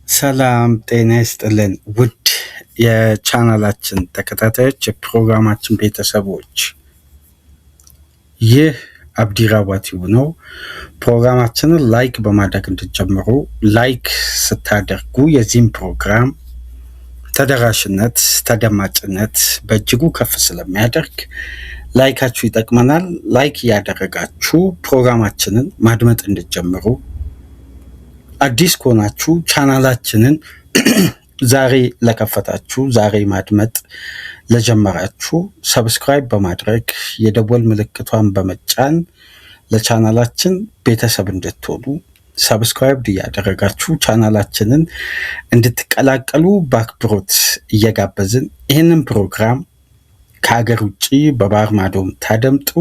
ሰላም ጤና ይስጥልን ውድ የቻናላችን ተከታታዮች የፕሮግራማችን ቤተሰቦች፣ ይህ አብዲራዋቲው ነው። ፕሮግራማችንን ላይክ በማድረግ እንድትጀምሩ። ላይክ ስታደርጉ የዚህም ፕሮግራም ተደራሽነት ተደማጭነት በእጅጉ ከፍ ስለሚያደርግ ላይካችሁ ይጠቅመናል። ላይክ እያደረጋችሁ ፕሮግራማችንን ማድመጥ እንድትጀምሩ። አዲስ ከሆናችሁ ቻናላችንን ዛሬ ለከፈታችሁ፣ ዛሬ ማድመጥ ለጀመራችሁ ሰብስክራይብ በማድረግ የደወል ምልክቷን በመጫን ለቻናላችን ቤተሰብ እንድትሆኑ ሰብስክራይብ እያደረጋችሁ ቻናላችንን እንድትቀላቀሉ በአክብሮት እየጋበዝን ይህንን ፕሮግራም ከሀገር ውጭ በባህር ማዶም ታደምጡ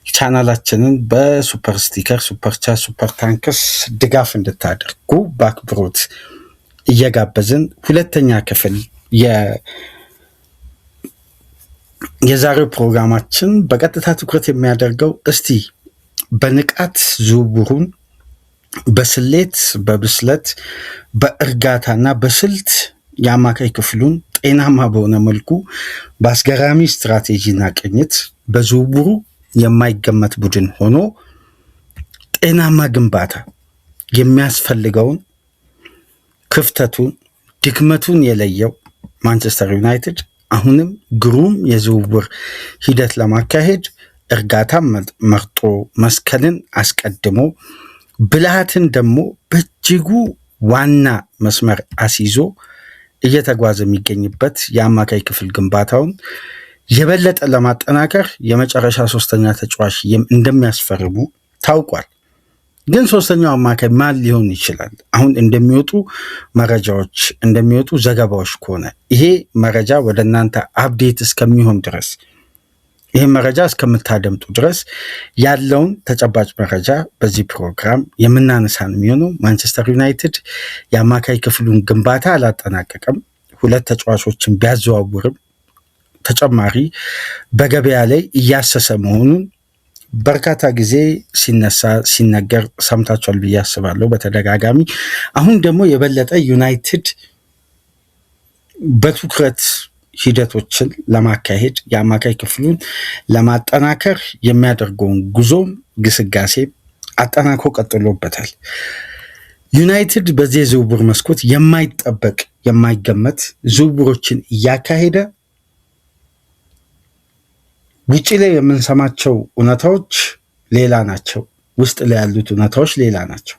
ቻናላችንን በሱፐር ስቲከር፣ ሱፐር ቻት፣ ሱፐር ታንክስ ድጋፍ እንድታደርጉ በአክብሮት እየጋበዝን ሁለተኛ ክፍል የዛሬው ፕሮግራማችን በቀጥታ ትኩረት የሚያደርገው እስቲ በንቃት ዝውውሩን በስሌት በብስለት በእርጋታና በስልት የአማካይ ክፍሉን ጤናማ በሆነ መልኩ በአስገራሚ ስትራቴጂና ቅኝት በዝውውሩ የማይገመት ቡድን ሆኖ ጤናማ ግንባታ የሚያስፈልገውን ክፍተቱን ድክመቱን የለየው ማንቸስተር ዩናይትድ አሁንም ግሩም የዝውውር ሂደት ለማካሄድ እርጋታን መርጦ መስከንን አስቀድሞ ብልሃትን ደግሞ በእጅጉ ዋና መስመር አስይዞ እየተጓዘ የሚገኝበት የአማካይ ክፍል ግንባታውን የበለጠ ለማጠናከር የመጨረሻ ሶስተኛ ተጫዋች እንደሚያስፈርሙ ታውቋል። ግን ሶስተኛው አማካይ ማን ሊሆን ይችላል? አሁን እንደሚወጡ መረጃዎች እንደሚወጡ ዘገባዎች ከሆነ ይሄ መረጃ ወደ እናንተ አፕዴት እስከሚሆን ድረስ ይሄ መረጃ እስከምታደምጡ ድረስ ያለውን ተጨባጭ መረጃ በዚህ ፕሮግራም የምናነሳን የሚሆነው ማንቸስተር ዩናይትድ የአማካይ ክፍሉን ግንባታ አላጠናቀቀም። ሁለት ተጫዋቾችን ቢያዘዋውርም ተጨማሪ በገበያ ላይ እያሰሰ መሆኑን በርካታ ጊዜ ሲነሳ ሲነገር ሰምታችኋል ብዬ አስባለሁ በተደጋጋሚ። አሁን ደግሞ የበለጠ ዩናይትድ በትኩረት ሂደቶችን ለማካሄድ የአማካይ ክፍሉን ለማጠናከር የሚያደርገውን ጉዞም ግስጋሴ አጠናክሮ ቀጥሎበታል። ዩናይትድ በዚህ የዝውውር መስኮት የማይጠበቅ የማይገመት ዝውውሮችን እያካሄደ ውጭ ላይ የምንሰማቸው እውነታዎች ሌላ ናቸው፣ ውስጥ ላይ ያሉት እውነታዎች ሌላ ናቸው።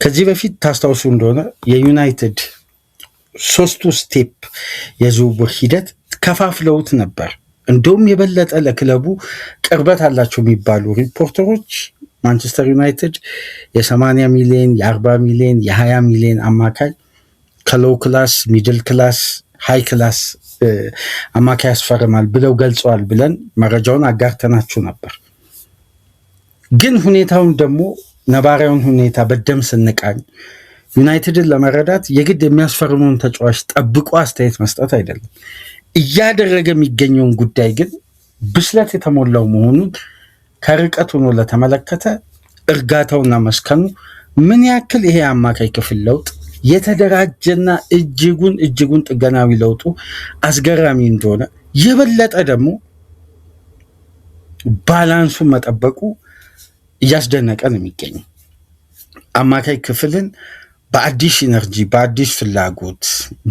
ከዚህ በፊት ታስታውሱ እንደሆነ የዩናይትድ ሶስቱ ስቴፕ የዝውውር ሂደት ከፋፍለውት ነበር። እንደውም የበለጠ ለክለቡ ቅርበት አላቸው የሚባሉ ሪፖርተሮች ማንቸስተር ዩናይትድ የ80 ሚሊዮን የ40 ሚሊዮን የ20 ሚሊዮን አማካይ ከሎው ክላስ ሚድል ክላስ ሃይ ክላስ አማካይ ያስፈርማል ብለው ገልጸዋል ብለን መረጃውን አጋርተናችሁ ነበር። ግን ሁኔታውን ደግሞ ነባራዊውን ሁኔታ በደም ስንቃኝ ዩናይትድን ለመረዳት የግድ የሚያስፈርመውን ተጫዋች ጠብቆ አስተያየት መስጠት አይደለም። እያደረገ የሚገኘውን ጉዳይ ግን ብስለት የተሞላው መሆኑን ከርቀት ሆኖ ለተመለከተ እርጋታውና መስከኑ ምን ያክል ይሄ አማካይ ክፍል ለውጥ የተደራጀና እጅጉን ጥገናዊ ለውጡ አስገራሚ እንደሆነ የበለጠ ደግሞ ባላንሱን መጠበቁ እያስደነቀ ነው የሚገኘው። አማካይ ክፍልን በአዲስ ኢነርጂ በአዲስ ፍላጎት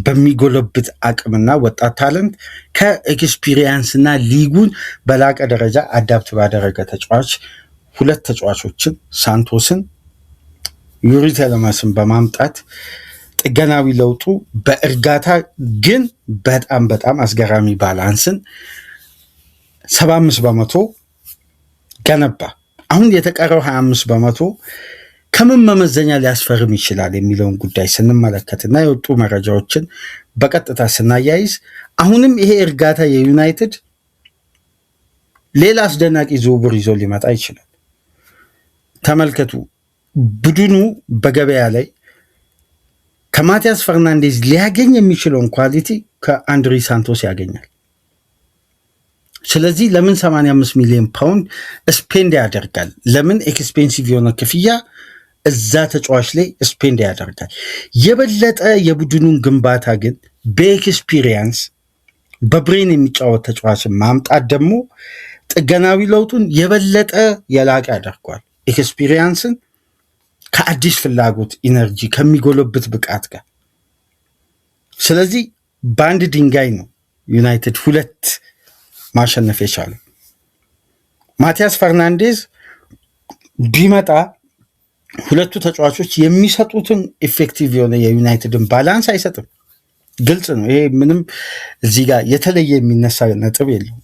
በሚጎለብት አቅምና ወጣት ታለንት ከኤክስፒሪየንስና ሊጉን በላቀ ደረጃ አዳፕት ባደረገ ተጫዋች ሁለት ተጫዋቾችን ሳንቶስን ዩሪ ቴለመስን በማምጣት ጥገናዊ ለውጡ በእርጋታ ግን በጣም አስገራሚ ባላንስን 75 በመቶ ገነባ። አሁን የተቀረው 25 በመቶ ከምን መመዘኛ ሊያስፈርም ይችላል የሚለውን ጉዳይ ስንመለከትና የወጡ መረጃዎችን በቀጥታ ስናያይዝ አሁንም ይሄ እርጋታ የዩናይትድ ሌላ አስደናቂ ዝውውር ይዞ ሊመጣ ይችላል። ተመልከቱ፣ ቡድኑ በገበያ ላይ ከማቲያስ ፈርናንዴዝ ሊያገኝ የሚችለውን ኳሊቲ ከአንድሪ ሳንቶስ ያገኛል። ስለዚህ ለምን 85 ሚሊዮን ፓውንድ ስፔንድ ያደርጋል? ለምን ኤክስፔንሲቭ የሆነ ክፍያ እዛ ተጫዋች ላይ ስፔንድ ያደርጋል። የበለጠ የቡድኑን ግንባታ ግን በኤክስፒሪየንስ በብሬን የሚጫወት ተጫዋችን ማምጣት ደግሞ ጥገናዊ ለውጡን የበለጠ የላቀ ያደርገዋል። ኤክስፒሪየንስን ከአዲስ ፍላጎት ኢነርጂ ከሚጎለብት ብቃት ጋር። ስለዚህ በአንድ ድንጋይ ነው ዩናይትድ ሁለት ማሸነፍ የቻለው። ማቲያስ ፈርናንዴዝ ቢመጣ ሁለቱ ተጫዋቾች የሚሰጡትን ኢፌክቲቭ የሆነ የዩናይትድን ባላንስ አይሰጥም። ግልጽ ነው። ይሄ ምንም እዚህ ጋር የተለየ የሚነሳ ነጥብ የለውም።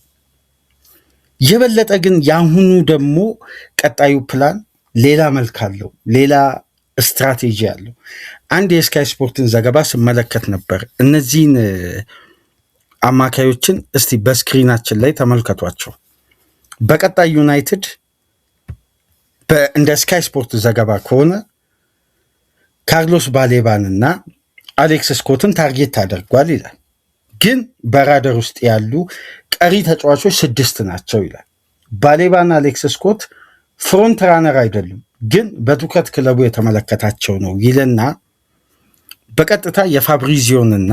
የበለጠ ግን የአሁኑ ደግሞ ቀጣዩ ፕላን ሌላ መልክ አለው፣ ሌላ ስትራቴጂ አለው። አንድ የስካይ ስፖርትን ዘገባ ስመለከት ነበር። እነዚህን አማካዮችን እስቲ በስክሪናችን ላይ ተመልከቷቸው። በቀጣይ ዩናይትድ እንደ ስካይ ስፖርት ዘገባ ከሆነ ካርሎስ ባሌባን እና አሌክስ ስኮትን ታርጌት አድርጓል ይላል። ግን በራደር ውስጥ ያሉ ቀሪ ተጫዋቾች 6 ናቸው ይላል። ባሌባና አሌክስ ስኮት ፍሮንት ራነር አይደሉም፣ ግን በትኩረት ክለቡ የተመለከታቸው ነው ይልና በቀጥታ የፋብሪዚዮንና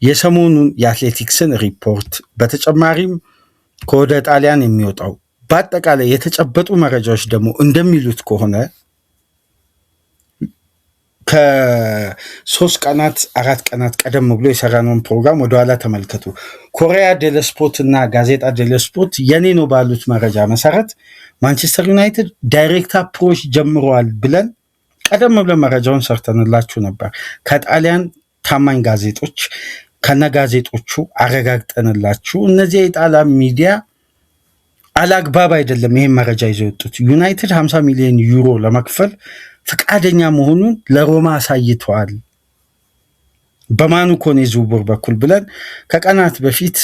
የሰሞኑን የአትሌቲክስን ሪፖርት በተጨማሪም ከወደ ጣሊያን የሚወጣው በአጠቃላይ የተጨበጡ መረጃዎች ደግሞ እንደሚሉት ከሆነ ከ3 ቀናት 4 ቀናት ቀደም ብሎ የሰራነውን ፕሮግራም ወደኋላ ተመልከቱ። ኮሪያ ዴል ስፖርት እና ጋዜጣ ዴል ስፖርት የኔ ነው ባሉት መረጃ መሰረት ማንቸስተር ዩናይትድ ዳይሬክት አፕሮች ጀምረዋል ብለን ቀደም ብለን መረጃውን ሰርተንላችሁ ነበር። ከጣሊያን ታማኝ ጋዜጦች ከነጋዜጦቹ አረጋግጠንላችሁ እነዚህ የጣሊያን ሚዲያ አላግባብ አይደለም ይሄን መረጃ ይዘው የወጡት። ዩናይትድ 50 ሚሊዮን ዩሮ ለመክፈል ፈቃደኛ መሆኑን ለሮማ አሳይተዋል በማኑ ኮኔ ዝውውር በኩል ብለን ከቀናት በፊት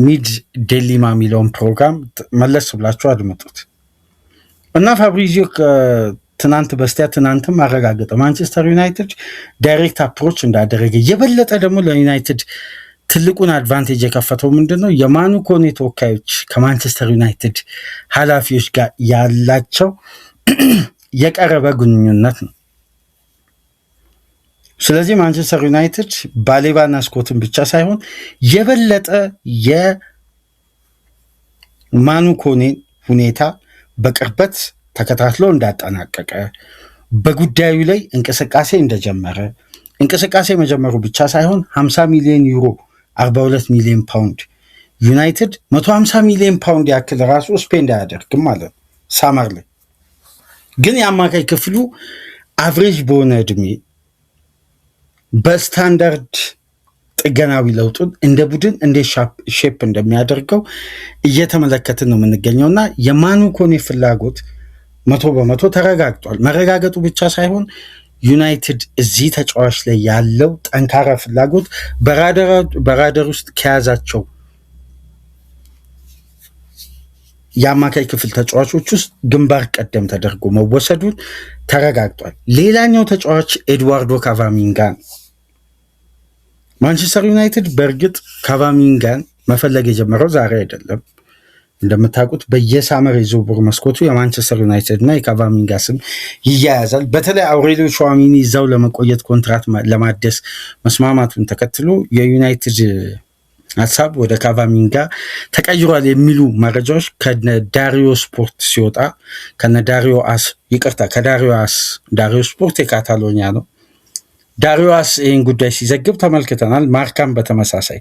ሚድ ዴሊማ የሚለውን ፕሮግራም መለስ ብላችሁ አድምጡት እና ፋብሪዚዮ ትናንት በስቲያ ትናንትም አረጋገጠ ማንቸስተር ዩናይትድ ዳይሬክት አፕሮች እንዳደረገ። የበለጠ ደግሞ ለዩናይትድ ትልቁን አድቫንቴጅ የከፈተው ምንድነው? የማኑ ኮኔ ተወካዮች ከማንቸስተር ዩናይትድ ኃላፊዎች ጋር ያላቸው የቀረበ ግንኙነት ነው። ስለዚህ ማንቸስተር ዩናይትድ ባሌባና ስኮትን ብቻ ሳይሆን የበለጠ የማኑ ኮኔን ሁኔታ በቅርበት ተከታትሎ እንዳጠናቀቀ፣ በጉዳዩ ላይ እንቅስቃሴ እንደጀመረ፣ እንቅስቃሴ መጀመሩ ብቻ ሳይሆን 50 ሚሊዮን ዩሮ 42 ሚሊዮን ፓውንድ ዩናይትድ 150 ሚሊዮን ፓውንድ ያክል ራሱ ስፔንድ አያደርግም ማለት ነው ሳመር ላይ። ግን የአማካይ ክፍሉ አቨሬጅ በሆነ እድሜ በስታንዳርድ ጥገናዊ ለውጡን እንደ ቡድን እንደ ሼፕ እንደሚያደርገው እየተመለከትን ነው የምንገኘውና የማኑ ኮኔ ፍላጎት 100% ተረጋግጧል። መረጋገጡ ብቻ ሳይሆን ዩናይትድ እዚህ ተጫዋች ላይ ያለው ጠንካራ ፍላጎት በራደር ውስጥ ከያዛቸው የአማካይ ክፍል ተጫዋቾች ውስጥ ግንባር ቀደም ተደርጎ መወሰዱን ተረጋግጧል። ሌላኛው ተጫዋች ኤድዋርዶ ካቫሚንጋን። ማንቸስተር ዩናይትድ በእርግጥ ካቫሚንጋን መፈለግ የጀመረው ዛሬ አይደለም። እንደምታውቁት በየሳመር የዝውውር መስኮቱ የማንቸስተር ዩናይትድ እና የካቫሚንጋ ስም ይያያዛል። በተለይ አውሬሊዮ ቹዋሚኒ እዛው ለመቆየት ኮንትራት ለማደስ መስማማቱን ተከትሎ የዩናይትድ ሀሳብ ወደ ካቫሚንጋ ተቀይሯል የሚሉ መረጃዎች ከዳሪዮ ስፖርት ሲወጣ ከዳሪዮ ስፖርት የካታሎኒያ ነው። ዳሪዮ አስ ይህን ጉዳይ ሲዘግብ ተመልክተናል። ማርካም በተመሳሳይ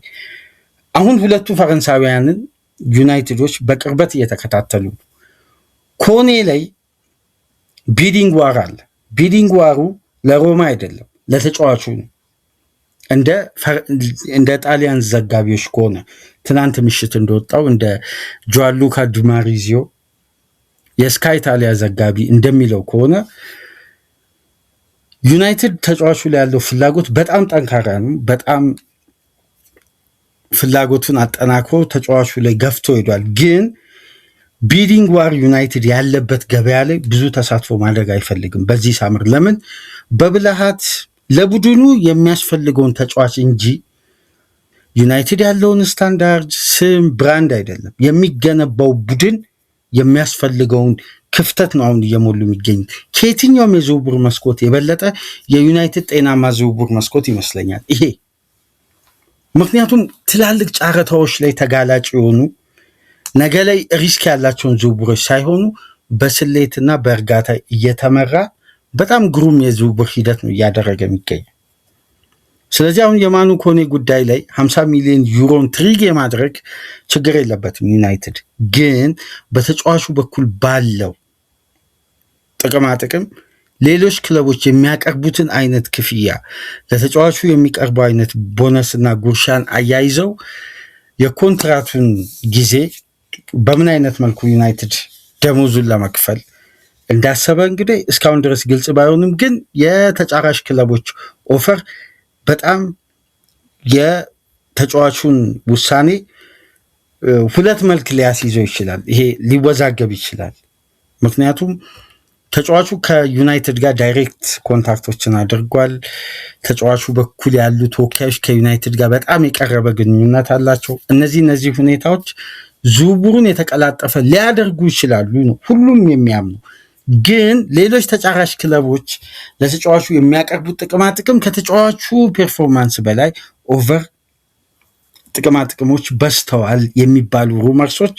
አሁን ሁለቱ ፈረንሳውያንን ዩናይትዶች በቅርበት እየተከታተሉ ኮኔ ላይ ቢዲንግ ዋር አለ። ቢዲንግ ዋሩ ለሮማ አይደለም ለተጫዋቹ ነው። እንደ ጣሊያን ዘጋቢዎች ከሆነ ትናንት ምሽት እንደወጣው እንደ ጆአሉካ ዲማሪዚዮ የስካይ ኢታሊያ ዘጋቢ እንደሚለው ከሆነ ዩናይትድ ተጫዋቹ ላይ ያለው ፍላጎት በጣም ጠንካራ ነው። በጣም ፍላጎቱን አጠናክሮ ተጫዋቹ ላይ ገፍቶ ሄዷል። ግን ቢዲንግ ዋር ዩናይትድ ያለበት ገበያ ላይ ብዙ ተሳትፎ ማድረግ አይፈልግም በዚህ ሳምር። ለምን? በብልሃት ለቡድኑ የሚያስፈልገውን ተጫዋች እንጂ ዩናይትድ ያለውን ስታንዳርድ ስም ብራንድ አይደለም የሚገነባው ቡድን የሚያስፈልገውን ክፍተት ነው አሁን እየሞሉ የሚገኙ። ከየትኛውም የዝውውር መስኮት የበለጠ የዩናይትድ ጤናማ ዝውውር መስኮት ይመስለኛል ይሄ። ምክንያቱም ትላልቅ ጨረታዎች ላይ ተጋላጭ የሆኑ ነገ ላይ ሪስክ ያላቸውን ዝውውሮች ሳይሆኑ በስሌትና በእርጋታ እየተመራ በጣም ግሩም የዝውውር ሂደት ነው እያደረገ የሚገኝ። ስለዚህ አሁን የማኑ ኮኔ ጉዳይ ላይ 50 ሚሊዮን ዩሮን ትሪግ የማድረግ ችግር የለበትም። ዩናይትድ ግን በተጫዋቹ በኩል ባለው ጥቅማጥቅም ሌሎች ክለቦች የሚያቀርቡትን አይነት ክፍያ ለተጫዋቹ የሚቀርበው አይነት ቦነስና ጉርሻን አያይዘው የኮንትራቱን ጊዜ በምን አይነት መልኩ ዩናይትድ ደሞዙን ለመክፈል እንዳሰበ እንግዲህ እስካሁን ድረስ ግልጽ ባይሆንም ግን የተጫራሽ ክለቦች ኦፈር በጣም የተጫዋቹን ውሳኔ ሁለት መልክ ሊያስይዘው ይችላል። ይሄ ሊወዛገብ ይችላል። ምክንያቱም ተጫዋቹ ከዩናይትድ ጋር ዳይሬክት ኮንታክቶችን አድርጓል። ተጫዋቹ በኩል ያሉ ተወካዮች ከዩናይትድ ጋር በጣም የቀረበ ግንኙነት አላቸው። እነዚህ ሁኔታዎች ዝውውሩን የተቀላጠፈ ሊያደርጉ ይችላሉ ነው ሁሉም የሚያምኑ። ግን ሌሎች ተጫራሽ ክለቦች ለተጫዋቹ የሚያቀርቡት ጥቅማጥቅም ከተጫዋቹ ፐርፎርማንስ በላይ ኦቨር ጥቅማጥቅሞች በዝተዋል የሚባሉ ሩመርሶች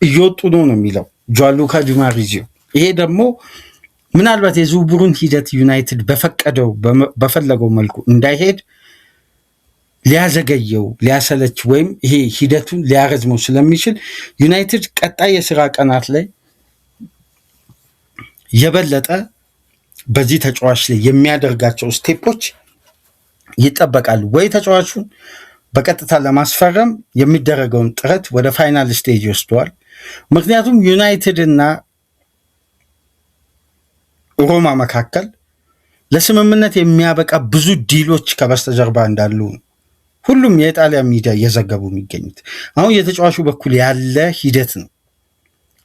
እየወጡ ነው የሚለው ጂያንሉካ ዲማርዚዮ። ይሄ ደግሞ ምናልባት የዝውውሩን ሂደት ዩናይትድ በፈለገው መልኩ እንዳይሄድ ሊያዘገየው፣ ሊያሰለች ወይም ይሄ ሂደቱን ሊያረዝመው ስለሚችል ዩናይትድ ቀጣይ የስራ ቀናት ላይ የበለጠ በዚህ ተጫዋች ላይ የሚያደርጋቸው ስቴፖች ይጠበቃሉ። ወይ ተጫዋቹን በቀጥታ ለማስፈረም የሚደረገውን ጥረት ወደ ፋይናል ስቴጅ ይወስደዋል። ምክንያቱም ዩናይትድ እና ሮማ መካከል ለስምምነት የሚያበቃ ብዙ ዲሎች ከበስተጀርባ እንዳሉ ሁሉም የጣሊያን ሚዲያ እየዘገቡ የሚገኙት አሁን የተጫዋቹ በኩል ያለ ሂደት ነው።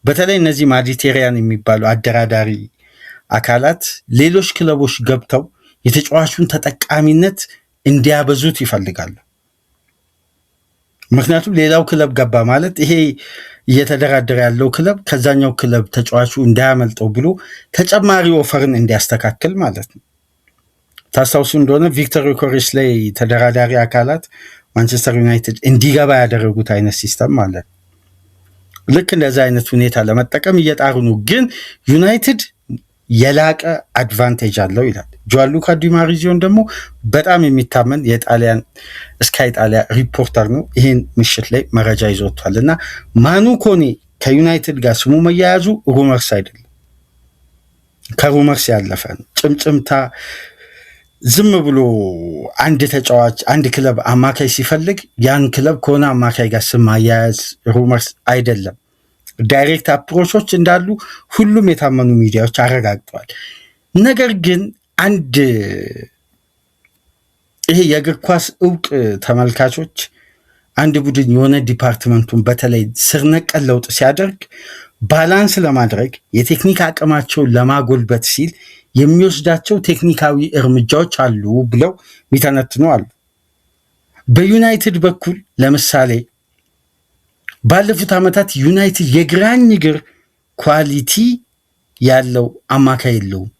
በተለይ እነዚህ ማዲቴሪያን የሚባሉ አደራዳሪ አካላት ሌሎች ክለቦች ገብተው የተጫዋቹን ተጠቃሚነት እንዲያበዙት ይፈልጋሉ። ምክንያቱም ሌላው ክለብ ገባ ማለት ይሄ እየተደራደረ ያለው ክለብ ከዛኛው ክለብ ተጫዋቹ እንዳያመልጠው ብሎ ተጨማሪ ኦፈርን እንዲያስተካክል ማለት ነው። ታስታውሱ እንደሆነ ቪክተር ዮኬሬሽ ላይ ተደራዳሪ አካላት ማንቸስተር ዩናይትድ እንዲገባ ያደረጉት አይነት ሲስተም ማለት ነው። ልክ እንደዛ አይነት ሁኔታ ለመጠቀም እየጣሩ ነው። ግን ዩናይትድ የላቀ አድቫንቴጅ አለው ይላል ጂያንሉካ ዲማርዚዮን። ደግሞ በጣም የሚታመን የጣሊያን ስካይ ጣሊያ ሪፖርተር ነው። ይህን ምሽት ላይ መረጃ ይዞቷል። እና ማኑ ኮኔ ከዩናይትድ ጋር ስሙ መያያዙ ሩመርስ አይደለም፣ ከሩመርስ ያለፈ ነው። ጭምጭምታ ዝም ብሎ አንድ ተጫዋች አንድ ክለብ አማካይ ሲፈልግ ያን ክለብ ከሆነ አማካይ ጋር ስም ማያያዝ ሩመርስ አይደለም። ዳይሬክት አፕሮቾች እንዳሉ ሁሉም የታመኑ ሚዲያዎች አረጋግጠዋል። ነገር ግን አንድ ይሄ የእግር ኳስ እውቅ ተመልካቾች አንድ ቡድን የሆነ ዲፓርትመንቱን በተለይ ስር ነቀል ለውጥ ሲያደርግ ባላንስ ለማድረግ የቴክኒክ አቅማቸውን ለማጎልበት ሲል የሚወስዳቸው ቴክኒካዊ እርምጃዎች አሉ ብለው የሚተነትኑ አሉ። በዩናይትድ በኩል ለምሳሌ ባለፉት ዓመታት ዩናይትድ የግራኝ እግር ኳሊቲ ያለው አማካይ የለውም።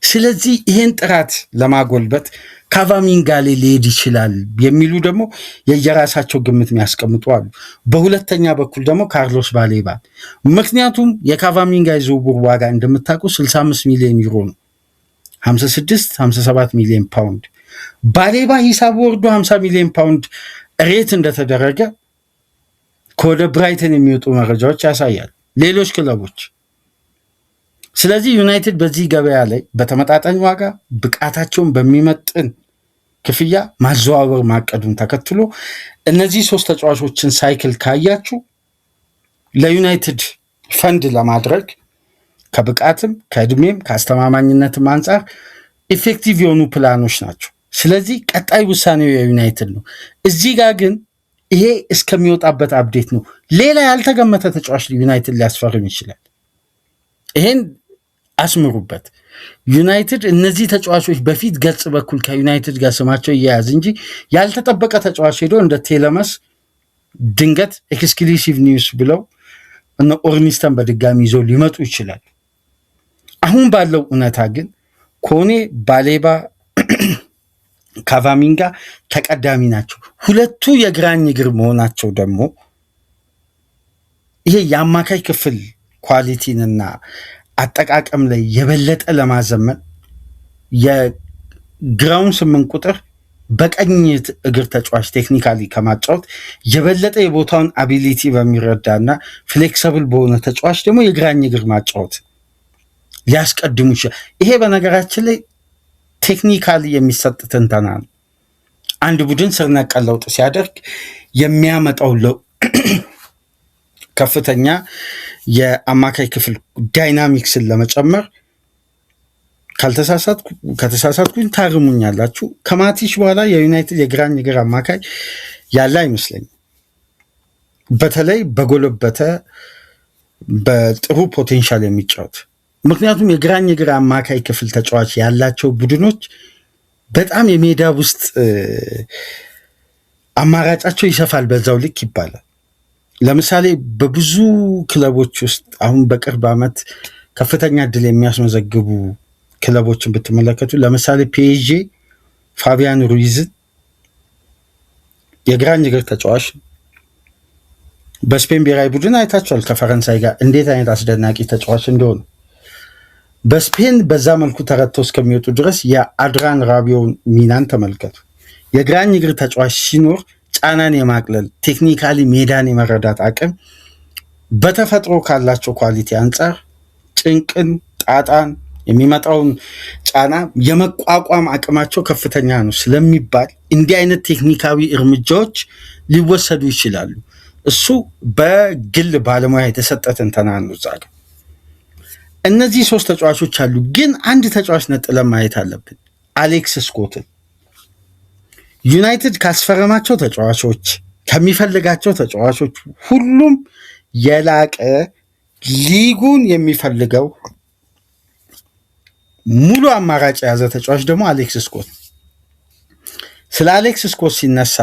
ስለዚህ ይሄን ጥራት ለማጎልበት ካቫሚንጋ ላይ ሊሄድ ይችላል የሚሉ ደግሞ የየራሳቸው ግምት የሚያስቀምጡ አሉ። በሁለተኛ በኩል ደግሞ ካርሎስ ባሌባ። ምክንያቱም የካቫሚንጋ የዝውውር ዋጋ እንደምታውቁ 65 ሚሊዮን ዩሮ ነው፣ 56-57 ሚሊዮን ፓውንድ። ባሌባ ሂሳብ ወርዶ 50 ሚሊዮን ፓውንድ ሬት እንደተደረገ ከወደ ብራይተን የሚወጡ መረጃዎች ያሳያል፣ ሌሎች ክለቦች። ስለዚህ ዩናይትድ በዚህ ገበያ ላይ በተመጣጣኝ ዋጋ ብቃታቸውን በሚመጥን ክፍያ ማዘዋወር ማቀዱን ተከትሎ እነዚህ ሶስት ተጫዋቾችን ሳይክል ካያችሁ ለዩናይትድ ፈንድ ለማድረግ ከብቃትም ከእድሜም ከአስተማማኝነትም አንጻር ኢፌክቲቭ የሆኑ ፕላኖች ናቸው። ስለዚህ ቀጣይ ውሳኔው የዩናይትድ ነው። እዚህ ጋር ግን ይሄ እስከሚወጣበት አፕዴት ነው። ሌላ ያልተገመተ ተጫዋች ዩናይትድ ሊያስፈርም ይችላል። ይሄን አስምሩበት። ዩናይትድ እነዚህ ተጫዋቾች በፊት ገጽ በኩል ከዩናይትድ ጋር ስማቸው እያያዝ እንጂ ያልተጠበቀ ተጫዋች ሄዶ እንደ ቴለመስ ድንገት ኤክስክሉሲቭ ኒውስ ብለው እነ ኦርኒስተን በድጋሚ ይዘው ሊመጡ ይችላል። አሁን ባለው እውነታ ግን ኮኔ፣ ባሌባ፣ ካቫሚንጋ ተቀዳሚ ናቸው። ሁለቱ የግራኝ እግር መሆናቸው ደግሞ ይሄ የአማካይ ክፍል ኳሊቲንና አጠቃቀም ላይ የበለጠ ለማዘመን የግራውን 8 ቁጥር በቀኝ እግር ተጫዋች ቴክኒካሊ ከማጫወት የበለጠ የቦታውን አቢሊቲ በሚረዳና ፍሌክሰብል በሆነ ተጫዋች ደግሞ የግራኝ እግር ማጫወት ሊያስቀድሙ ይችላል። ይሄ በነገራችን ላይ ቴክኒካሊ የሚሰጥ ትንተና ነው። አንድ ቡድን ስር ነቀል ለውጥ ሲያደርግ የሚያመጣው ከፍተኛ የአማካይ ክፍል ዳይናሚክስን ለመጨመር ከተሳሳትኩኝ ታርሙኛላችሁ። ከማቲች በኋላ የዩናይትድ የግራኝ እግር አማካይ ያለ አይመስለኝም። በተለይ በጎለበተ በጥሩ ፖቴንሻል የሚጫወት ምክንያቱም የግራኝ እግር አማካይ ክፍል ተጫዋች ያላቸው ቡድኖች በጣም የሜዳ ውስጥ አማራጫቸው ይሰፋል፣ በዛው ልክ ይባላል። ለምሳሌ በብዙ ክለቦች ውስጥ አሁን በቅርብ ዓመት ከፍተኛ እድል የሚያስመዘግቡ ክለቦችን ብትመለከቱ ለምሳሌ ፒኤስጂ ፋቢያን ሩይዝን የግራኝ እግር ተጫዋች በስፔን ብሔራዊ ቡድን አይታችኋል። ከፈረንሳይ ጋር እንዴት አይነት አስደናቂ ተጫዋች እንደሆነ በስፔን በዛ መልኩ ተረድተው እስከሚወጡ ድረስ የአድራን ራቢዮን ሚናን ተመልከቱ። የግራኝ እግር ተጫዋች ሲኖር ጫናን የማቅለል ቴክኒካሊ ሜዳን የመረዳት አቅም በተፈጥሮ ካላቸው ኳሊቲ አንጻር ጭንቅን፣ ጣጣን፣ የሚመጣውን ጫና የመቋቋም አቅማቸው ከፍተኛ ነው ስለሚባል እንዲህ አይነት ቴክኒካዊ እርምጃዎች ሊወሰዱ ይችላሉ። እሱ በግል ባለሙያ የተሰጠ ትንተና ነው። እዛ ጋር እነዚህ 3 ተጫዋቾች አሉ። ግን አንድ ተጫዋች ነጥለን ማየት አለብን። አሌክስ ስኮትን ዩናይትድ ካስፈረማቸው ተጫዋቾች ከሚፈልጋቸው ተጫዋቾች ሁሉም የላቀ ሊጉን የሚፈልገው ሙሉ አማራጭ የያዘ ተጫዋች ደግሞ አሌክስ ስኮት። ስለ አሌክስ ስኮት ሲነሳ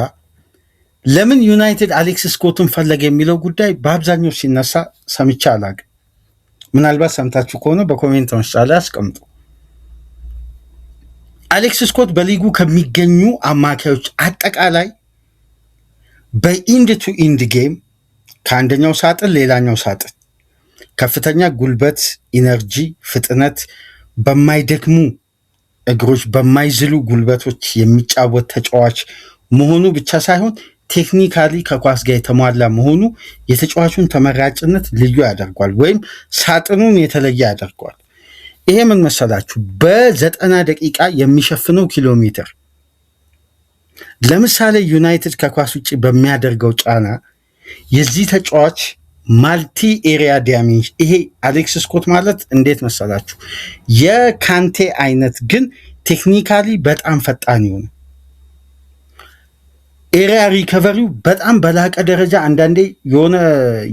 ለምን ዩናይትድ አሌክስ ስኮትን ፈለገ የሚለው ጉዳይ በአብዛኛው ሲነሳ ሰምቼ አላቅም። ምናልባት ሰምታችሁ ከሆነ በኮሜንት መስጫ ላይ አስቀምጡ። አሌክስ ስኮት በሊጉ ከሚገኙ አማካዮች አጠቃላይ በኢንድ ቱ ኢንድ ጌም ከአንደኛው ሳጥን ሌላኛው ሳጥን ከፍተኛ ጉልበት፣ ኢነርጂ፣ ፍጥነት በማይደክሙ እግሮች በማይዝሉ ጉልበቶች የሚጫወት ተጫዋች መሆኑ ብቻ ሳይሆን ቴክኒካሊ ከኳስ ጋር የተሟላ መሆኑ የተጫዋቹን ተመራጭነት ልዩ ያደርጓል፣ ወይም ሳጥኑን የተለየ ያደርጓል። ይሄ ምን መሰላችሁ? በ90 ደቂቃ የሚሸፍነው ኪሎ ሜትር። ለምሳሌ ዩናይትድ ከኳስ ውጭ በሚያደርገው ጫና የዚህ ተጫዋች ማልቲ ኤሪያ ዳሜጅ፣ ይሄ አሌክስ ስኮት ማለት እንዴት መሰላችሁ? የካንቴ አይነት ግን ቴክኒካሊ በጣም ፈጣን ይሆነ ኤሪያ ሪከቨሪው በጣም በላቀ ደረጃ። አንዳንዴ የሆነ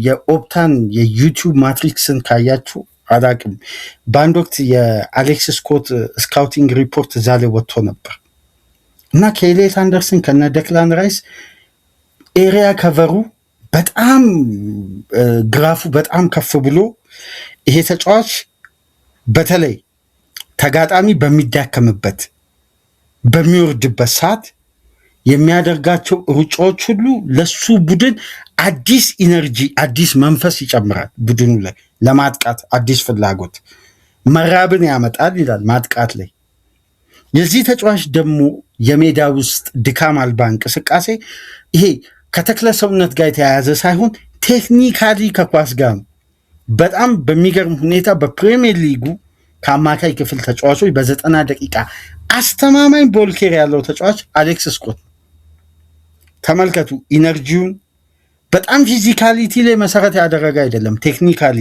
የኦፕታን የዩቲዩብ ማትሪክስን ካያችሁ አላቅም፣ በአንድ ወቅት የአሌክስ ስኮት ስካውቲንግ ሪፖርት እዛ ላይ ወጥቶ ነበር እና ከኤሌት አንደርሰን ከነ ደክላን ራይስ ኤሪያ ከቨሩ በጣም ግራፉ በጣም ከፍ ብሎ ይሄ ተጫዋች በተለይ ተጋጣሚ በሚዳከምበት በሚወርድበት ሰዓት የሚያደርጋቸው ሩጫዎች ሁሉ ለሱ ቡድን አዲስ ኢነርጂ፣ አዲስ መንፈስ ይጨምራል። ቡድኑ ላይ ለማጥቃት አዲስ ፍላጎት፣ መራብን ያመጣል ይላል ማጥቃት ላይ። የዚህ ተጫዋች ደግሞ የሜዳ ውስጥ ድካም አልባ እንቅስቃሴ ይሄ ከተክለ ሰውነት ጋር የተያያዘ ሳይሆን ቴክኒካሊ ከኳስ ጋር ነው። በጣም በሚገርም ሁኔታ በፕሪሚየር ሊጉ ከአማካይ ክፍል ተጫዋቾች በ90 ደቂቃ አስተማማኝ ቦልኬር ያለው ተጫዋች አሌክስ ስኮት። ተመልከቱ ኢነርጂውን። በጣም ፊዚካሊቲ ላይ መሰረት ያደረገ አይደለም፣ ቴክኒካሊ።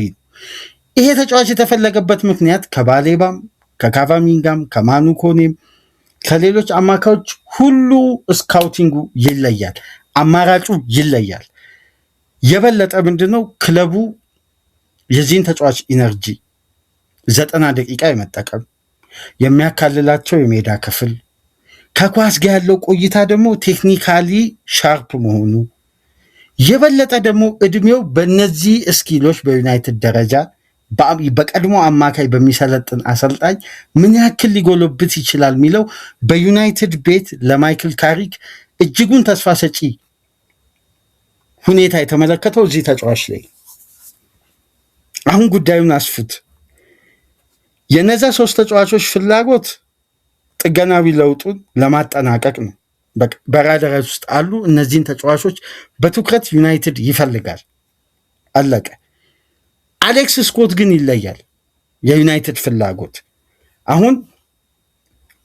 ይሄ ተጫዋች የተፈለገበት ምክንያት ከባሌባም ከካቫሚንጋም ከማኑ ኮኔም ከሌሎች አማካዮች ሁሉ ስካውቲንጉ ይለያል፣ አማራጩ ይለያል። የበለጠ ምንድነው ክለቡ የዚህን ተጫዋች ኢነርጂ 90 ደቂቃ የመጠቀም የሚያካልላቸው የሜዳ ክፍል ከኳስ ጋር ያለው ቆይታ ደግሞ ቴክኒካሊ ሻርፕ መሆኑ የበለጠ ደግሞ እድሜው በእነዚህ እስኪሎች በዩናይትድ ደረጃ በቀድሞ አማካይ በሚሰለጥን አሰልጣኝ ምን ያክል ሊጎለብት ይችላል የሚለው በዩናይትድ ቤት ለማይክል ካሪክ እጅጉን ተስፋ ሰጪ ሁኔታ የተመለከተው እዚህ ተጫዋች ላይ። አሁን ጉዳዩን አስፉት። የነዛ 3 ተጫዋቾች ፍላጎት ጥገናዊ ለውጡን ለማጠናቀቅ ነው። በራዳር ውስጥ አሉ። እነዚህን ተጫዋቾች በትኩረት ዩናይትድ ይፈልጋል። አለቀ። አሌክስ ስኮት ግን ይለያል። የዩናይትድ ፍላጎት አሁን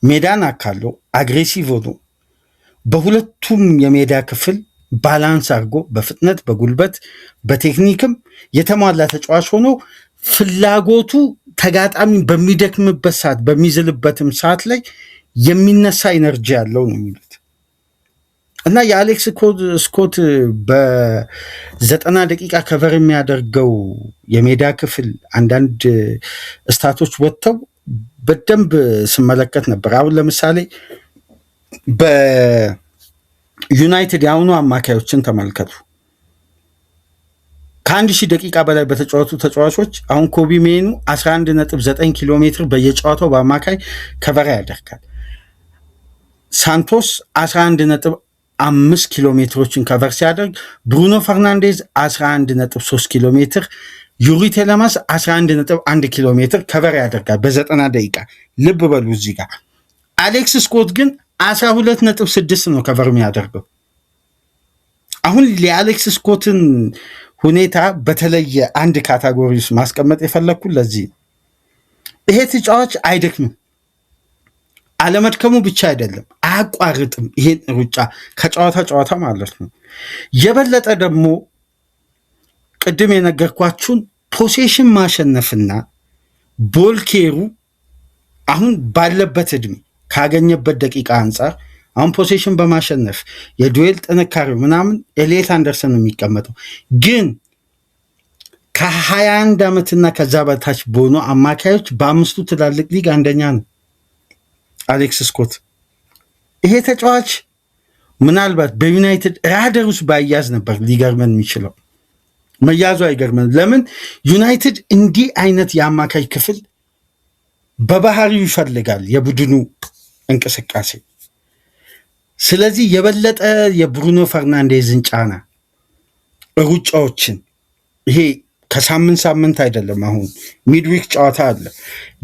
ሜዳን አካለው አግሬሲቭ ሆኖ በሁለቱም የሜዳ ክፍል ባላንስ አድርጎ በፍጥነት በጉልበት በቴክኒክም የተሟላ ተጫዋች ሆኖ ፍላጎቱ ተጋጣሚ በሚደክምበት ሰዓት በሚዝልበትም ሰዓት ላይ የሚነሳ ኢነርጂ ያለው ነው የሚሉት እና የአሌክስ ስኮት በ90 ደቂቃ ከቨር የሚያደርገው የሜዳ ክፍል አንዳንድ ስታቶች ወጥተው በደንብ ስመለከት ነበር። አሁን ለምሳሌ በዩናይትድ የአሁኑ አማካዮችን ተመልከቱ። ከ1000 ደቂቃ በላይ በተጫወቱ ተጫዋቾች አሁን ኮቢ ሜኑ 11.9 ኪሎ ሜትር በየጨዋታው በአማካይ ከቨር ያደርጋል። ሳንቶስ 11.5 ኪሎ ሜትሮችን ከቨር ሲያደርግ ብሩኖ ፈርናንዴዝ 11.3 ኪሎ ሜትር፣ ዩሪ ቴለማስ 11.1 ኪሎ ሜትር ከቨር ያደርጋል በ90 ደቂቃ። ልብ በሉ እዚህ ጋር አሌክስ ስኮት ግን 12.6 ነው ከቨር የሚያደርገው። አሁን የአሌክስ ስኮትን ሁኔታ በተለየ አንድ ካታጎሪ ውስጥ ማስቀመጥ የፈለግኩ ለዚህ ይሄ ተጫዋች አይደክምም። አለመድከሙ ብቻ አይደለም፣ አያቋርጥም። ይሄን ሩጫ ከጨዋታ ጨዋታ ማለት ነው። የበለጠ ደግሞ ቅድም የነገርኳችሁን ፖሴሽን ማሸነፍና ቦልኬሩ አሁን ባለበት እድሜ ካገኘበት ደቂቃ አንጻር አሁን ፖሴሽን በማሸነፍ የዱዌል ጥንካሬው ምናምን ኤሊየት አንደርሰን ነው የሚቀመጠው። ግን ከ21 ዓመትና ከዛ በታች በሆኑ አማካዮች በ5ቱ ትላልቅ ሊግ አንደኛ ነው አሌክስ ስኮት። ይሄ ተጫዋች ምናልባት በዩናይትድ ራዳር ውስጥ ባያዝ ነበር ሊገርመን የሚችለው። መያዙ አይገርመን። ለምን ዩናይትድ እንዲህ አይነት የአማካይ ክፍል በባህሪው ይፈልጋል የቡድኑ እንቅስቃሴ። ስለዚህ የበለጠ የብሩኖ ፈርናንዴዝን ጫና ሩጫዎችን ይሄ ከሳምንት ሳምንት አይደለም። አሁን ሚድዊክ ጨዋታ አለ፣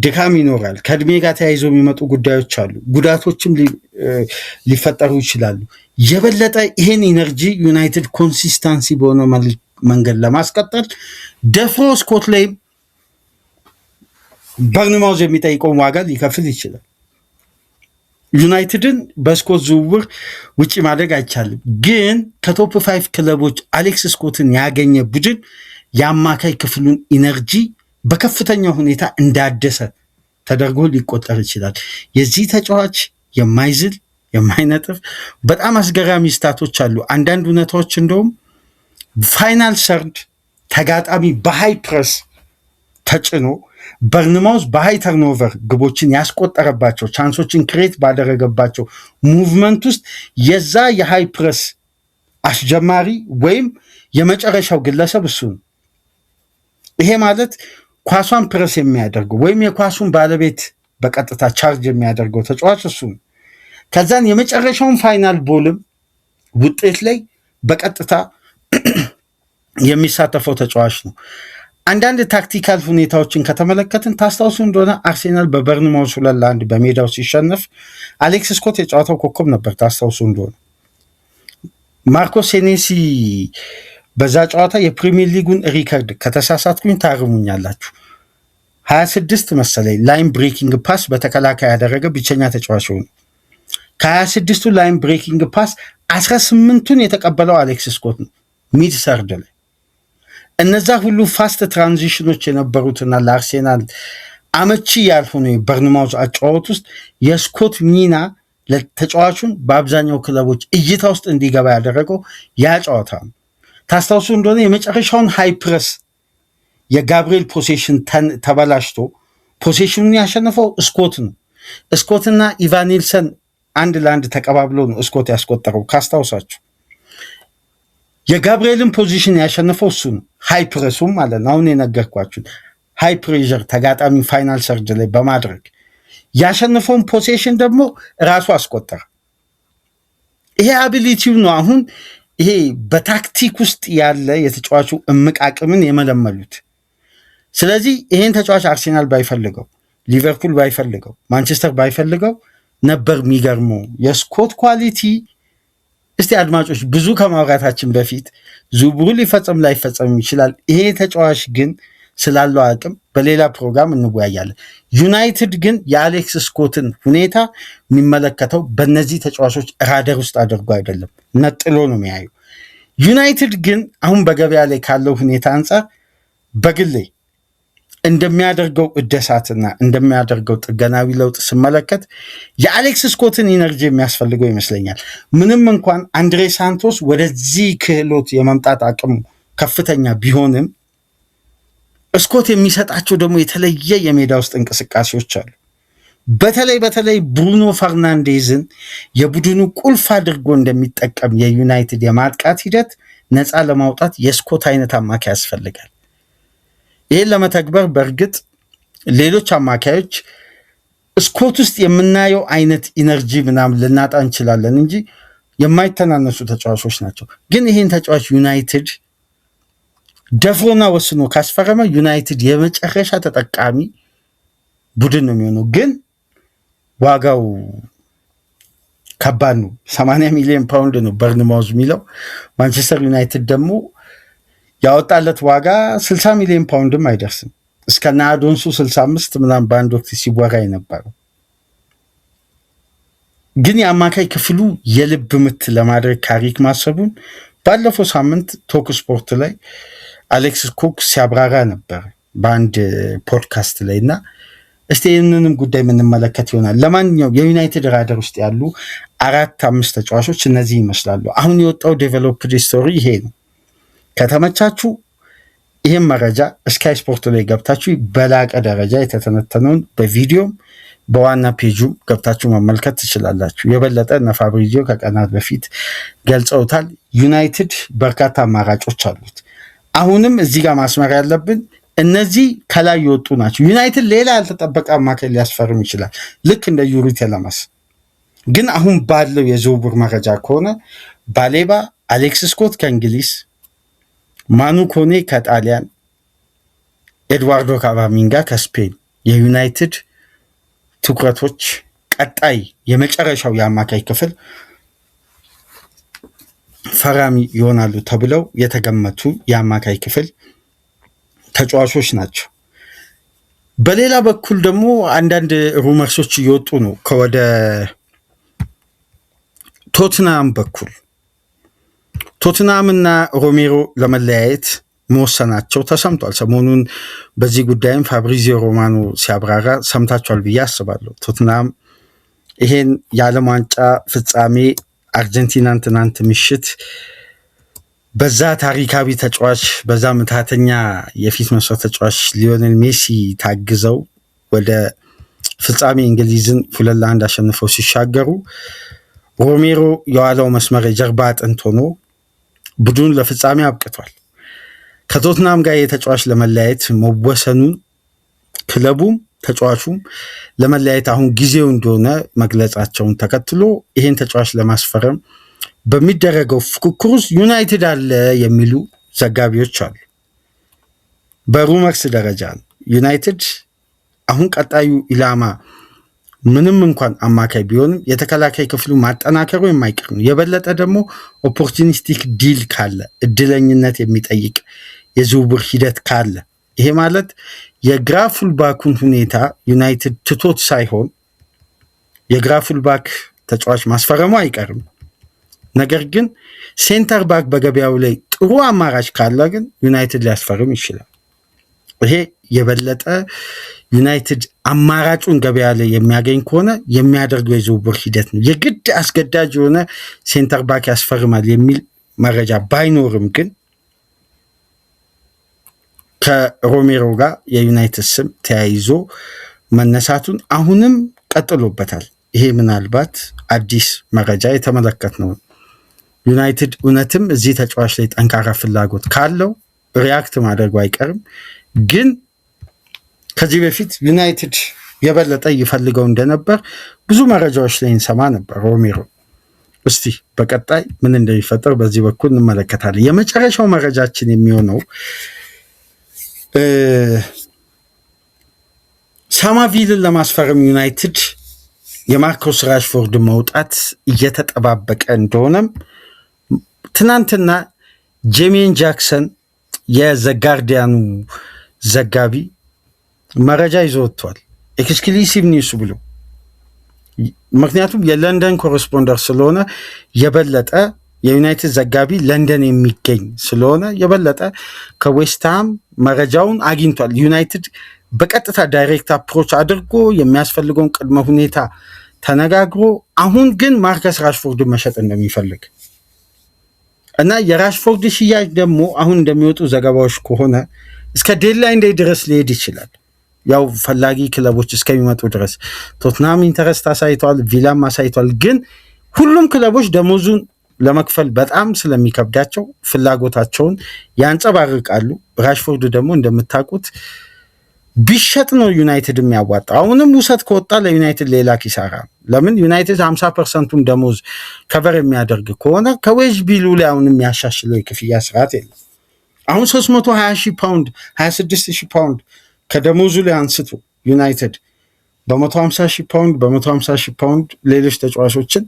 ድካም ይኖራል። ከእድሜ ጋር ተያይዘው የሚመጡ ጉዳዮች አሉ፣ ጉዳቶችም ሊፈጠሩ ይችላሉ። የበለጠ ይሄን ኢነርጂ ዩናይትድ ኮንሲስታንሲ በሆነ መንገድ ለማስቀጠል ደፍሮ ስኮት ላይ በርንማውዝ የሚጠይቀውን ዋጋ ሊከፍል ይችላል። ዩናይትድን በስኮት ዝውውር ውጭ ማድረግ አይቻልም። ግን ከቶፕ 5 ክለቦች አሌክስ ስኮትን ያገኘ ቡድን የአማካይ ክፍሉን ኢነርጂ በከፍተኛ ሁኔታ እንዳደሰ ተደርጎ ሊቆጠር ይችላል። የዚህ ተጫዋች የማይዝል የማይነጥፍ በጣም አስገራሚ ስታቶች አሉ። አንዳንድ እውነታዎች እንደውም ፋይናል ሰርድ ተጋጣሚ በሃይ ፕረስ ተጭኖ በርንማውዝ በሃይ ተርኖቨር ግቦችን ያስቆጠረባቸው ቻንሶችን ክሬት ባደረገባቸው ሙቭመንት ውስጥ የዛ የሃይ ፕረስ አስጀማሪ ወይም የመጨረሻው ግለሰብ እሱ ነው። ይሄ ማለት ኳሷን ፕረስ የሚያደርገው ወይም የኳሱን ባለቤት በቀጥታ ቻርጅ የሚያደርገው ተጫዋች እሱ ነው። ከዛን የመጨረሻውን ፋይናል ቦልም ውጤት ላይ በቀጥታ የሚሳተፈው ተጫዋች ነው። አንዳንድ ታክቲካል ሁኔታዎችን ከተመለከትን ታስታውሱ እንደሆነ አርሴናል በበርንማውዝ 2-1 በሜዳው ሲሸነፍ አሌክስ ስኮት የጨዋታው ኮከብ ነበር። ታስታውሱ እንደሆነ ማርኮ ሴኔሲ በዛ ጨዋታ የፕሪሚየር ሊጉን ሪከርድ ከተሳሳትኩኝ ታርሙኛላችሁ 26 መሰለኝ ላይን ብሬኪንግ ፓስ በተከላካይ ያደረገ ብቸኛ ተጫዋች ሆነ። ከ26ቱ ላይን ብሬኪንግ ፓስ 18ቱን የተቀበለው አሌክስ ስኮት ነው ሚድ ሰርድ ላይ። እነዛ ሁሉ ፋስት ትራንዚሽኖች የነበሩትና ለአርሴናል አመቺ ያልሆነ በርንማውዝ አጫወት ውስጥ የስኮት ሚና ለተጫዋቹን በአብዛኛው ክለቦች እይታ ውስጥ እንዲገባ ያደረገው ያ ጨዋታ ነው። ታስታውሱ እንደሆነ የመጨረሻውን ሃይ ፕረስ የጋብሪኤል ፖሴሽን ተበላሽቶ ፖሴሽኑን ያሸነፈው ስኮት ነው። ስኮትና ኢቫኒልሰን 1-1 ተቀባብሎ ነው ስኮት ያስቆጠረው ካስታውሳችሁ። የጋብሪኤልን ፖዚሽን ያሸነፈው እሱ ነው። ሃይ ፕረሱም ማለት ነው። አሁን የነገርኳችሁ ሃይ ፕሬሸር ተጋጣሚ ፋይናል ሰርድ ላይ በማድረግ ያሸነፈውን ፖሴሽን ደግሞ ራሱ አስቆጠረ። ይሄ አቢሊቲው ነው። አሁን ይሄ በታክቲክ ውስጥ ያለ የተጫዋቹ እምቅ አቅምን የመለመሉት። ስለዚህ ይሄን ተጫዋች አርሴናል ባይፈልገው፣ ሊቨርፑል ባይፈልገው፣ ማንቸስተር ባይፈልገው ነበር የሚገርመው የስኮት ኳሊቲ። እስቲ አድማጮች ብዙ ከማውራታችን በፊት ዝውውሩ ሊፈጸም ላይፈጸም ይችላል። ይሄ ተጫዋች ግን ስላለው አቅም በሌላ ፕሮግራም እንወያያለን። ዩናይትድ ግን የአሌክስ ስኮትን ሁኔታ የሚመለከተው በእነዚህ ተጫዋቾች ራደር ውስጥ አድርጎ አይደለም፣ ነጥሎ ነው የሚያዩ። ዩናይትድ ግን አሁን በገበያ ላይ ካለው ሁኔታ አንጻር በግሌ እንደሚያደርገው እደሳትና እንደሚያደርገው ጥገናዊ ለውጥ ስመለከት የአሌክስ ስኮትን ኢነርጂ የሚያስፈልገው ይመስለኛል። ምንም እንኳን አንድሬ ሳንቶስ ወደዚህ ክህሎት የመምጣት አቅሙ ከፍተኛ ቢሆንም ስኮት የሚሰጣቸው ደግሞ የተለየ የሜዳ ውስጥ እንቅስቃሴዎች አሉ። በተለይ ብሩኖ ፈርናንዴዝን የቡድኑ ቁልፍ አድርጎ እንደሚጠቀም የዩናይትድ የማጥቃት ሂደት ነፃ ለማውጣት የስኮት አይነት አማካይ ያስፈልጋል። ይህን ለመተግበር በእርግጥ ሌሎች አማካዮች ስኮት ውስጥ የምናየው አይነት ኢነርጂ ምናምን ልናጣ እንችላለን እንጂ የማይተናነሱ ተጫዋቾች ናቸው። ግን ይህን ተጫዋች ዩናይትድ ደፍሮና ወስኖ ካስፈረመ ዩናይትድ የመጨረሻ ተጠቃሚ ቡድን ነው የሚሆነው። ግን ዋጋው ከባድ ነው። 80 ሚሊዮን ፓውንድ ነው በርንማውዝ የሚለው። ማንቸስተር ዩናይትድ ደግሞ ያወጣለት ዋጋ 60 ሚሊዮን ፓውንድም አይደርስም። እስከና አዶንሱ 65 ምናምን በአንድ ወቅት ሲወራ የነበረው። ግን የአማካይ ክፍሉ የልብ ምት ለማድረግ ታሪክ ማሰቡን ባለፈው ሳምንት ቶክ ስፖርት ላይ አሌክስ ኩክ ሲያብራራ ነበር በአንድ ፖድካስት ላይ እና እስቲ ይህንንም ጉዳይ የምንመለከት ይሆናል። ለማንኛውም የዩናይትድ ራደር ውስጥ ያሉ 4-5 ተጫዋቾች እነዚህ ይመስላሉ። አሁን የወጣው ዴቨሎፕድ ስቶሪ ይሄ ነው። ከተመቻችሁ ይህም መረጃ ስካይ ስፖርት ላይ ገብታችሁ በላቀ ደረጃ የተተነተነውን በቪዲዮም በዋና ፔጁም ገብታችሁ መመልከት ትችላላችሁ። የበለጠ እነ ፋብሪዚዮ ከቀናት በፊት ገልጸውታል። ዩናይትድ በርካታ አማራጮች አሉት። አሁንም እዚህ ጋር ማስመር ያለብን እነዚህ ከላይ የወጡ ናቸው። ዩናይትድ ሌላ ያልተጠበቀ አማካይ ሊያስፈርም ይችላል፣ ልክ እንደ ዩሪ ቴለማስ። ግን አሁን ባለው የዝውውር መረጃ ከሆነ ባሌባ፣ አሌክስ ስኮት ከእንግሊዝ፣ ማኑ ኮኔ ከጣሊያን፣ ኤድዋርዶ ካቫሚንጋ ከስፔን የዩናይትድ ትኩረቶች ቀጣይ የመጨረሻው የአማካይ ክፍል ፈራሚ ይሆናሉ ተብለው የተገመቱ የአማካይ ክፍል ተጫዋቾች ናቸው። በሌላ በኩል ደግሞ አንዳንድ ሩመርሶች እየወጡ ነው ከወደ ቶትናም በኩል። ቶትናም እና ሮሜሮ ለመለያየት መወሰናቸው ተሰምቷል። ሰሞኑን በዚህ ጉዳይም ፋብሪዚዮ ሮማኖ ሲያብራራ ሰምታችኋል ብዬ አስባለሁ። ቶትናም ይሄን የዓለም ዋንጫ ፍጻሜ አርጀንቲናን ትናንት ምሽት በዛ ታሪካዊ ተጫዋች በዛ ምትሃተኛ የፊት መስመር ተጫዋች ሊዮኔል ሜሲ ታግዘው ወደ ፍጻሜ እንግሊዝን 2-1 አሸንፈው ሲሻገሩ ሮሜሮ የዋለው መስመር የጀርባ አጥንት ሆኖ ቡድኑ ለፍጻሜ አብቅቷል። ከቶትናም ጋር የተጫዋች ለመለያየት መወሰኑን ክለቡም ተጫዋቹም ለመለያየት አሁን ጊዜው እንደሆነ መግለጻቸውን ተከትሎ ይሄን ተጫዋች ለማስፈረም በሚደረገው ፉክክር ውስጥ ዩናይትድ አለ የሚሉ ዘጋቢዎች አሉ። በሩመርስ ደረጃ ዩናይትድ አሁን ቀጣዩ ኢላማ ምንም እንኳን አማካይ ቢሆንም የተከላካይ ክፍሉ ማጠናከሩ የማይቀር ነው። የበለጠ ደግሞ ኦፖርቹኒስቲክ ዲል ካለ፣ እድለኝነት የሚጠይቅ የዝውውር ሂደት ካለ፣ ይሄ ማለት የግራ ፉልባኩን ሁኔታ ዩናይትድ ትቶት ሳይሆን የግራ ፉልባክ ተጫዋች ማስፈረሙ አይቀርም። ነገር ግን ሴንተር ባክ በገበያው ላይ ጥሩ አማራጭ ካለ ግን ዩናይትድ ሊያስፈርም ይችላል። ይሄ የበለጠ ዩናይትድ አማራጩን ገበያ ላይ የሚያገኝ ከሆነ የሚያደርገው የዝውውር ሂደት ነው። የግድ አስገዳጅ የሆነ ሴንተር ባክ ያስፈርማል የሚል መረጃ ባይኖርም ግን ከሮሜሮ ጋር የዩናይትድ ስም ተያይዞ መነሳቱን አሁንም ቀጥሎበታል። ይሄ ምናልባት አዲስ መረጃ የተመለከትነው ዩናይትድ እውነትም እዚህ ተጫዋች ላይ ጠንካራ ፍላጎት ካለው ሪያክት ማድረጉ አይቀርም። ግን ከዚህ በፊት ዩናይትድ የበለጠ ይፈልገው እንደነበር ብዙ መረጃዎች ላይ እንሰማ ነበር ሮሜሮ። እስቲ በቀጣይ ምን እንደሚፈጠር በዚህ በኩል እንመለከታለን። የመጨረሻው መረጃችን የሚሆነው ሳማቪልን ለማስፈረም ዩናይትድ የማርኮስ ራሽፎርድ መውጣት እየተጠባበቀ እንደሆነም ትናንትና ጄሚን ጃክሰን የዘጋርዲያኑ ዘጋቢ መረጃ ይዞ ወጥቷል። ኤክስክሉሲቭ ኒውስ ብሎ ምክንያቱም የለንደን ኮረስፖንደር ስለሆነ የበለጠ የዩናይትድ ዘጋቢ ለንደን የሚገኝ ስለሆነ የበለጠ ከዌስትሃም መረጃውን አግኝቷል። ዩናይትድ በቀጥታ ዳይሬክት አፕሮች አድርጎ የሚያስፈልገውን ቅድመ ሁኔታ ተነጋግሮ አሁን ግን ማርከስ ራሽፎርድን መሸጥ እንደሚፈልግ እና የራሽፎርድ ሽያጭ ደግሞ አሁን እንደሚወጡ ዘገባዎች ከሆነ እስከ ዴድላይን ዴይ ድረስ ሊሄድ ይችላል። ያው ፈላጊ ክለቦች እስከሚመጡ ድረስ ቶትናም ኢንተረስት አሳይቷል፣ ቪላም አሳይቷል። ግን ሁሉም ክለቦች ደሞዙን ለመክፈል በጣም ስለሚከብዳቸው ፍላጎታቸውን ያንጸባርቃሉ። ራሽፎርድ ደግሞ እንደምታውቁት ቢሸጥ ነው ዩናይትድ የሚያዋጣ። አሁንም ውሰት ከወጣ ለዩናይትድ ሌላ ኪሳራ። ለምን ዩናይትድ 50%ቱን ደሞዝ ከቨር የሚያደርግ ከሆነ ከዌጅ ቢሉ ላይ አሁን የሚያሻሽለው የክፍያ ስርዓት የለም። አሁን 320,000 ፓውንድ 26,000 ፓውንድ ከደሞዙ ላይ አንስቶ ዩናይትድ በ150,000 ፓውንድ በ150,000 ፓውንድ ሌሎች ተጫዋቾችን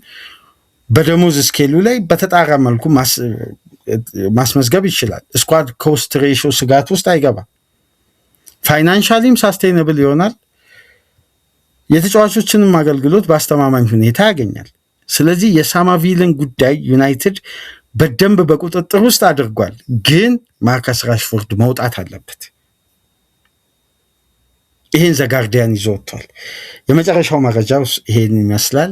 በደሞዝ ስኬሉ ላይ በተጣራ መልኩ ማስመዝገብ ይችላል። ስኳድ ኮስት ሬሽዮ ስጋት ውስጥ አይገባም። ፋይናንሻሊም ሳስቴይነብል ይሆናል። የተጫዋቾችንም አገልግሎት በአስተማማኝ ሁኔታ ያገኛል። ስለዚህ የሳማቪልን ጉዳይ ዩናይትድ በደንብ በቁጥጥር ውስጥ አድርጓል። ግን ማርከስ ራሽፎርድ መውጣት አለበት። ይህን ዘጋርዲያን ይዞ ወጥቷል። የመጨረሻው መረጃ ይሄን ይመስላል።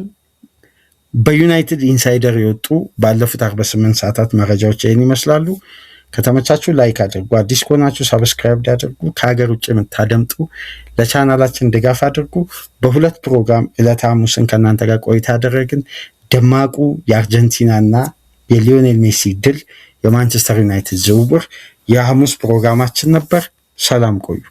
በዩናይትድ ኢንሳይደር የወጡ ባለፉት 48 ሰዓታት መረጃዎች ይህን ይመስላሉ። ከተመቻችሁ ላይክ አድርጉ። አዲስ ከሆናችሁ ሰብስክራይብ አድርጉ። ከሀገር ውጭ የምታደምጡ ለቻናላችን ድጋፍ አድርጉ። በሁለት ፕሮግራም ዕለተ ሐሙስን ከእናንተ ጋር ቆይታ ያደረግን ደማቁ የአርጀንቲናና የሊዮኔል ሜሲ ድል፣ የማንቸስተር ዩናይትድ ዝውውር የሐሙስ ፕሮግራማችን ነበር። ሰላም ቆዩ።